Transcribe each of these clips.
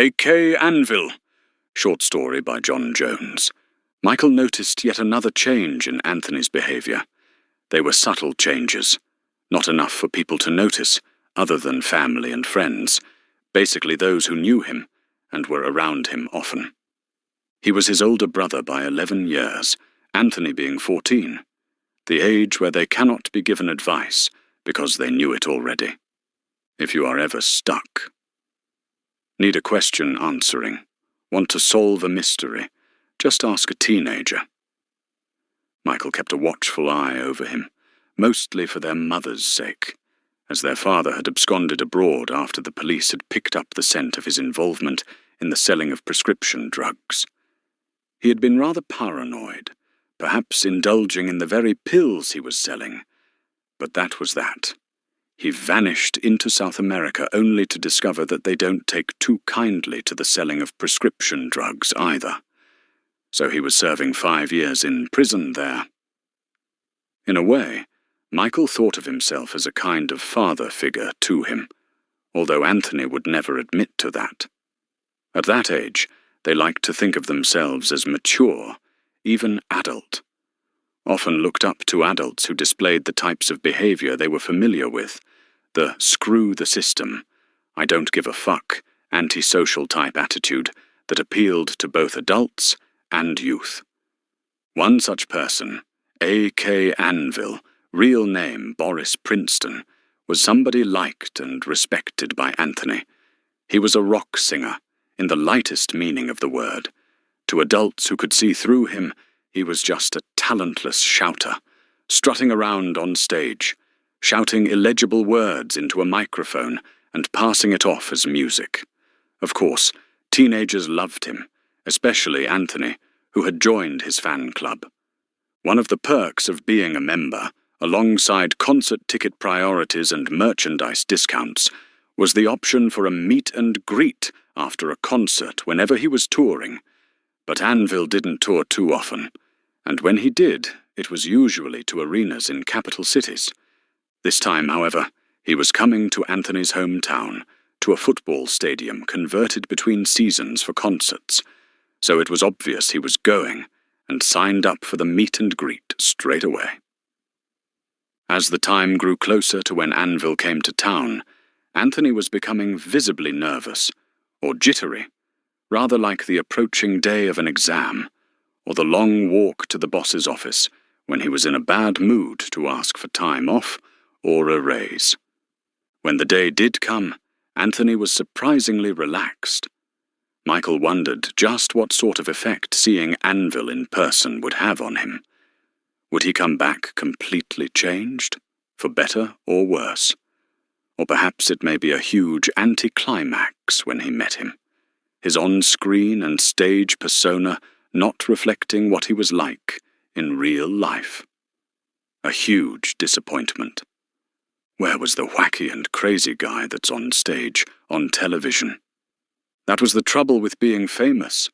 A.K. Anvil, short story by John Jones. Michael noticed yet another change in Anthony's behaviour. They were subtle changes, not enough for people to notice, other than family and friends, basically those who knew him and were around him often. He was his older brother by 11 years, Anthony being 14, the age where they cannot be given advice because they knew it already. If you are ever stuck. Need a question answering. Want to solve a mystery. Just ask a teenager. Michael kept a watchful eye over him, mostly for their mother's sake, as their father had absconded abroad after the police had picked up the scent of his involvement in the selling of prescription drugs. He had been rather paranoid, perhaps indulging in the very pills he was selling, but that was that. He vanished into South America only to discover that they don't take too kindly to the selling of prescription drugs either. So he was serving 5 years in prison there. In a way, Michael thought of himself as a kind of father figure to him, although Anthony would never admit to that. At that age, they liked to think of themselves as mature, even adult. Often looked up to adults who displayed the types of behavior they were familiar with, the screw the system, I don't give a fuck, antisocial type attitude that appealed to both adults and youth. One such person, A.K. Anvil, real name Boris Princeton, was somebody liked and respected by Anthony. He was a rock singer, in the lightest meaning of the word. To adults who could see through him, he was just a talentless shouter, strutting around on stage, shouting illegible words into a microphone and passing it off as music. Of course, teenagers loved him, especially Anthony, who had joined his fan club. One of the perks of being a member, alongside concert ticket priorities and merchandise discounts, was the option for a meet and greet after a concert whenever he was touring. But Anvil didn't tour too often, and when he did, it was usually to arenas in capital cities. This time, however, he was coming to Anthony's hometown, to a football stadium converted between seasons for concerts, so it was obvious he was going, and signed up for the meet and greet straight away. As the time grew closer to when Anvil came to town, Anthony was becoming visibly nervous, or jittery, rather like the approaching day of an exam, or the long walk to the boss's office when he was in a bad mood to ask for time off or a raise. When the day did come, Anthony was surprisingly relaxed. Michael wondered just what sort of effect seeing Anvil in person would have on him. Would he come back completely changed, for better or worse? Or perhaps it may be a huge anticlimax when he met him, his on-screen and stage persona not reflecting what he was like in real life. A huge disappointment. Where was the wacky and crazy guy that's on stage, on television? That was the trouble with being famous.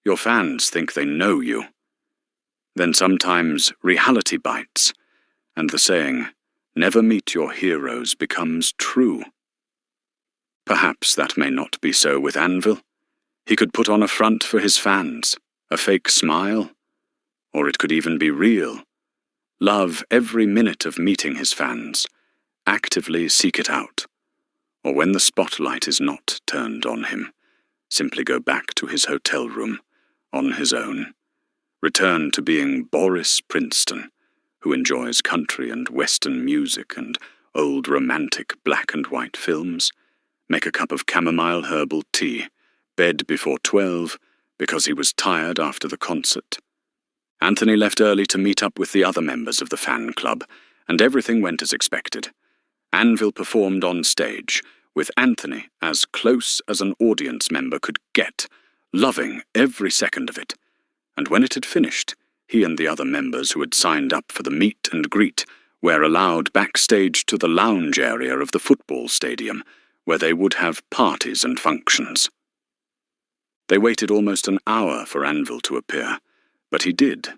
Your fans think they know you. Then sometimes reality bites, and the saying, "Never meet your heroes," becomes true. Perhaps that may not be so with Anvil. He could put on a front for his fans, a fake smile, or it could even be real. Love every minute of meeting his fans, actively seek it out, or when the spotlight is not turned on him, simply go back to his hotel room, on his own, return to being Boris Princeton, who enjoys country and western music and old romantic black and white films, make a cup of chamomile herbal tea, bed before 12, because he was tired after the concert. Anthony left early to meet up with the other members of the fan club, and everything went as expected. Anvil performed on stage, with Anthony as close as an audience member could get, loving every second of it. And when it had finished, he and the other members who had signed up for the meet and greet were allowed backstage to the lounge area of the football stadium, where they would have parties and functions. They waited almost an hour for Anvil to appear, but he did,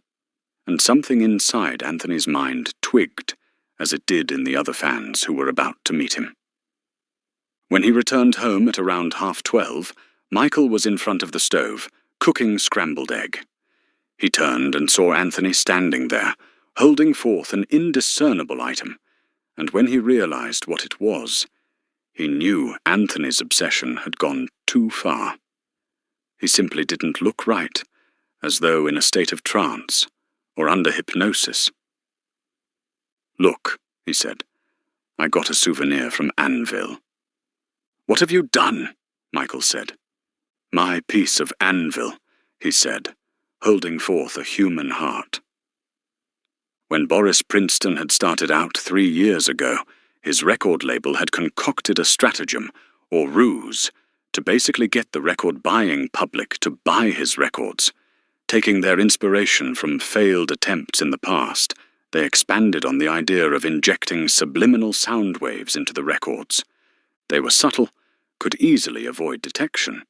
and something inside Anthony's mind twigged, as it did in the other fans who were about to meet him. When he returned home at around 12:30, Michael was in front of the stove, cooking scrambled egg. He turned and saw Anthony standing there, holding forth an indiscernible item, and when he realized what it was, he knew Anthony's obsession had gone too far. He simply didn't look right, as though in a state of trance, or under hypnosis. "Look," he said, "I got a souvenir from Anvil." "What have you done?" Michael said. "My piece of Anvil," he said, holding forth a human heart. When Boris Princeton had started out 3 years ago, his record label had concocted a stratagem, or ruse, to basically get the record-buying public to buy his records. Taking their inspiration from failed attempts in the past, they expanded on the idea of injecting subliminal sound waves into the records. They were subtle, could easily avoid detection,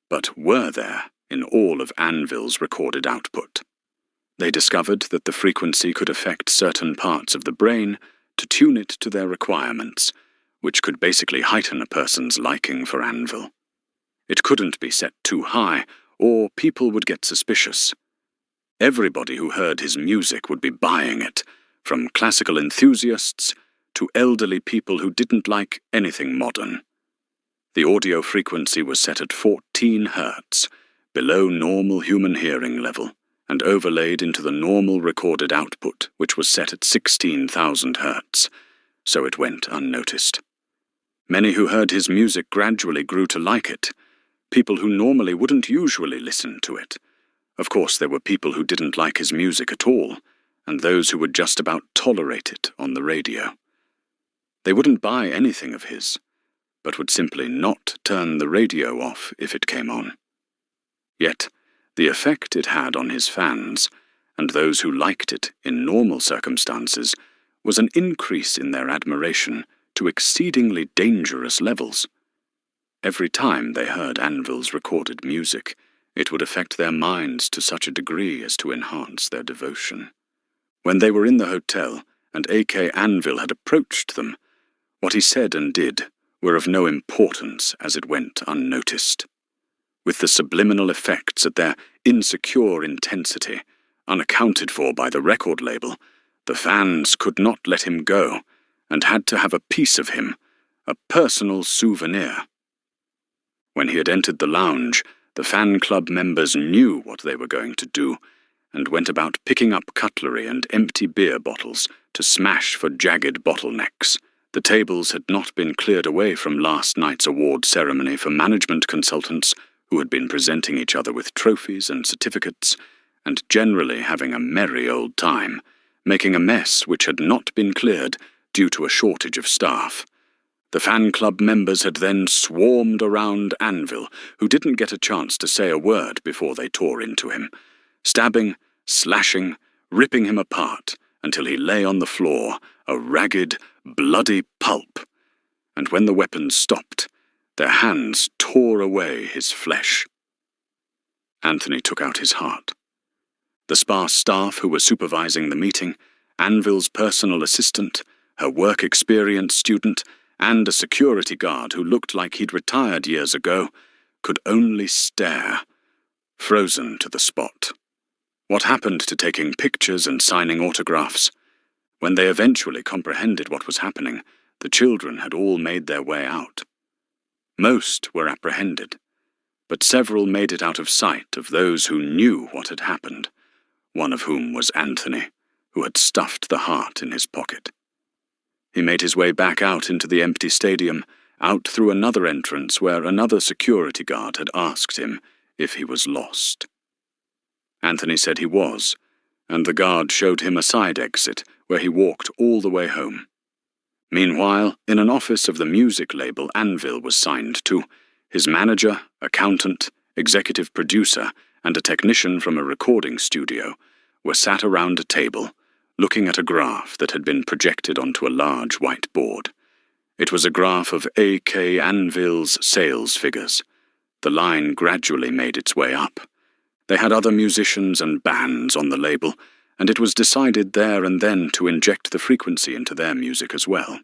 but were there in all of Anvil's recorded output. They discovered that the frequency could affect certain parts of the brain to tune it to their requirements, which could basically heighten a person's liking for Anvil. It couldn't be set too high, or people would get suspicious. Everybody who heard his music would be buying it, from classical enthusiasts to elderly people who didn't like anything modern. The audio frequency was set at 14 Hz, below normal human hearing level, and overlaid into the normal recorded output, which was set at 16,000 Hz, so it went unnoticed. Many who heard his music gradually grew to like it, people who normally wouldn't usually listen to it. Of course, there were people who didn't like his music at all, and those who would just about tolerate it on the radio. They wouldn't buy anything of his, but would simply not turn the radio off if it came on. Yet, the effect it had on his fans, and those who liked it in normal circumstances, was an increase in their admiration to exceedingly dangerous levels. Every time they heard Anvil's recorded music, it would affect their minds to such a degree as to enhance their devotion. When they were in the hotel, and A.K. Anvil had approached them, what he said and did were of no importance as it went unnoticed. With the subliminal effects at their insecure intensity, unaccounted for by the record label, the fans could not let him go, and had to have a piece of him, a personal souvenir. When he had entered the lounge, the fan club members knew what they were going to do, and went about picking up cutlery and empty beer bottles to smash for jagged bottlenecks. The tables had not been cleared away from last night's award ceremony for management consultants, who had been presenting each other with trophies and certificates, and generally having a merry old time, making a mess which had not been cleared due to a shortage of staff. The fan club members had then swarmed around Anvil, who didn't get a chance to say a word before they tore into him, stabbing, slashing, ripping him apart until he lay on the floor, a ragged, bloody pulp. And when the weapons stopped, their hands tore away his flesh. Anthony took out his heart. The sparse staff who were supervising the meeting, Anvil's personal assistant, her work-experience student, and a security guard who looked like he'd retired years ago, could only stare, frozen to the spot. What happened to taking pictures and signing autographs? When they eventually comprehended what was happening, the children had all made their way out. Most were apprehended, but several made it out of sight of those who knew what had happened, one of whom was Anthony, who had stuffed the heart in his pocket. He made his way back out into the empty stadium, out through another entrance where another security guard had asked him if he was lost. Anthony said he was, and the guard showed him a side exit where he walked all the way home. Meanwhile, in an office of the music label Anvil was signed to, his manager, accountant, executive producer, and a technician from a recording studio were sat around a table, looking at a graph that had been projected onto a large white board. It was a graph of A.K. Anvil's sales figures. The line gradually made its way up. They had other musicians and bands on the label, and it was decided there and then to inject the frequency into their music as well.